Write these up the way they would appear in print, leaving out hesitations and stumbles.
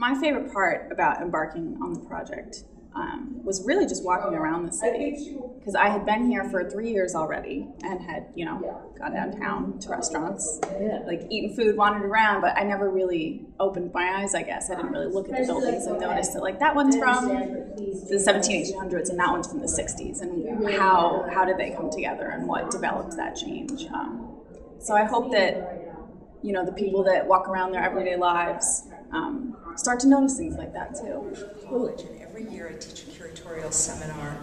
My favorite part about embarking on the project was really just walking around the city, because I had been here for 3 years already and had, gone downtown to restaurants, like eaten food, wandered around, but I never really opened my eyes, I guess. I didn't really look at the buildings and notice that, like, that one's from the 1800s and that one's from the 60s, and how did they come together and what developed that change. So I hope that, the people that walk around their everyday lives start to notice things like that too. And every year I teach a curatorial seminar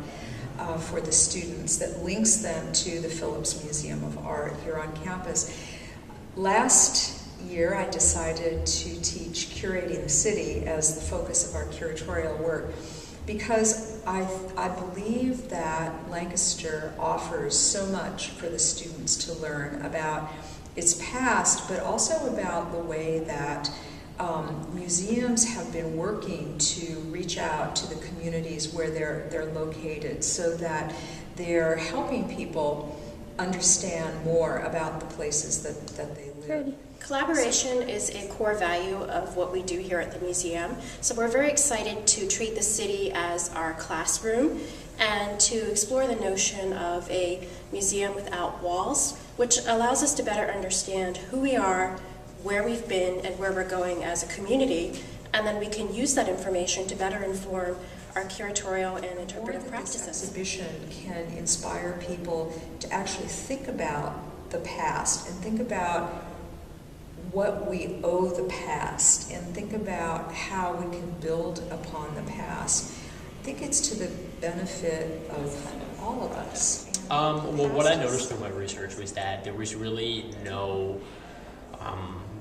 for the students that links them to the Phillips Museum of Art here on campus. Last year I decided to teach Curating the City as the focus of our curatorial work, because I believe that Lancaster offers so much for the students to learn about its past, but also about the way that museums have been working to reach out to the communities where they're located, so that they're helping people understand more about the places that they live. Collaboration is a core value of what we do here at the museum, so we're very excited to treat the city as our classroom and to explore the notion of a museum without walls, which allows us to better understand who we are, where we've been, and where we're going as a community, and then we can use that information to better inform our curatorial and interpretive practices. This exhibition can inspire people to actually think about the past and think about what we owe the past and think about how we can build upon the past. I think it's to the benefit of all of us. Well, what I noticed through my research was that there was really no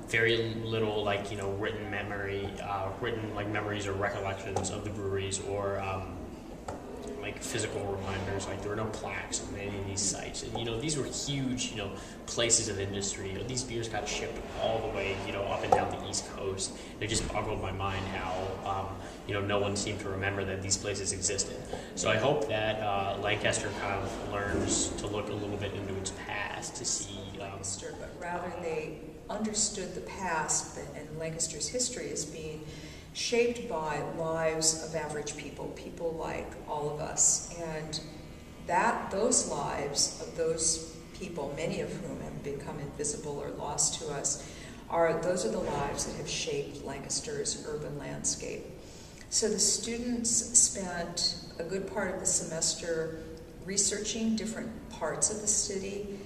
very little, written memory, memories or recollections of the breweries, or physical reminders. Like, there were no plaques on any of these sites, and these were huge, places of industry. These beers got shipped all the way, up and down the East Coast. It just boggled my mind how, no one seemed to remember that these places existed. So I hope that Lancaster kind of learns to look a little bit into its past to see. Lancaster, but rather they understood the past and Lancaster's history as being shaped by lives of average people like all of us, and those lives of those people, many of whom have become invisible or lost to us, those are the lives that have shaped Lancaster's urban landscape. So the students spent a good part of the semester researching different parts of the city,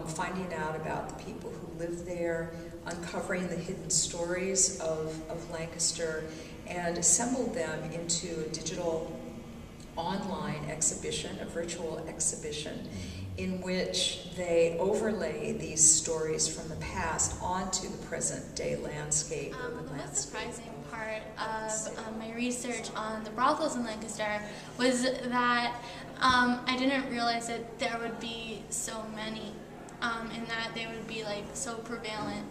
finding out about the people who live there, uncovering the hidden stories of Lancaster, and assembled them into a digital online exhibition, a virtual exhibition, in which they overlay these stories from the past onto the present day landscape. The most surprising part of my research on the brothels in Lancaster was that I didn't realize that there would be so many, and that they would be so prevalent.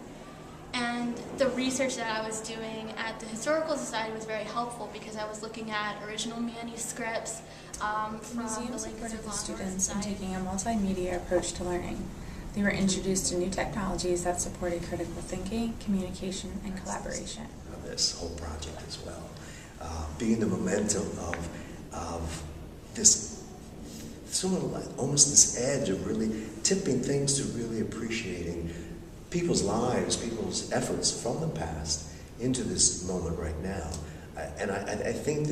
And the research that I was doing at the Historical Society was very helpful, because I was looking at original manuscripts from the museum supported the Law students in Society. taking a multimedia approach to learning. They were introduced to new technologies that supported critical thinking, communication, and collaboration. This whole project as well, being the momentum of this sort of almost this edge of really tipping things to really appreciating people's lives, people's efforts from the past into this moment right now. And I think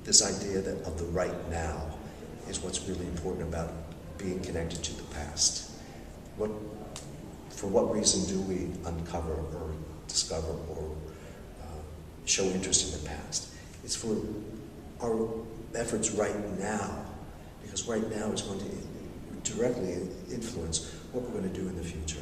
this idea of the right now is what's really important about being connected to the past. For what reason do we uncover or discover or show interest in the past? It's for our efforts right now, because right now is going to directly influence what we're going to do in the future.